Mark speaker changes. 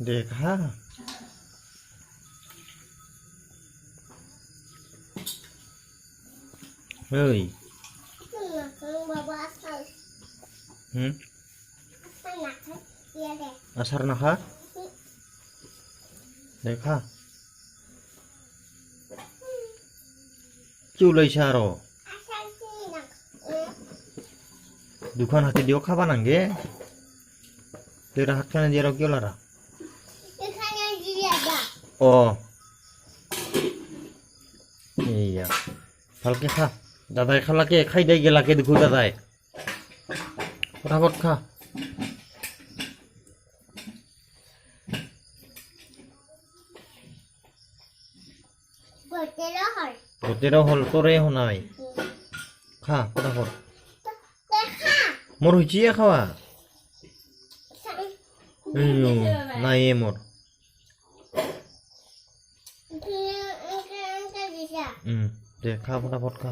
Speaker 1: দেখা ওই
Speaker 2: বাবা আসল
Speaker 1: হুম
Speaker 2: আসল না দিয়ে দে
Speaker 1: আসার না খা দেখা কি ওলাইছে আরো
Speaker 2: আসল কি না
Speaker 1: দুখান হাতে দিও খাবা নাঙ্গে তোরা হাত খানে দিয়ে কি ওলারা
Speaker 2: এখানে দিয়ে দা
Speaker 1: ও এইয়া ভালকে খা দাদাই খালাকে খাই দেই গেলাকে দেখো দাদাই ফটাফট খা
Speaker 2: বটেলো হয়
Speaker 1: গোটেরও হল তোরে হনাই খা ফটাফট
Speaker 2: দেখা
Speaker 1: মোর হইছি খাওয়া নাই মোর
Speaker 2: দিশা
Speaker 1: দে খা ফটাফট খা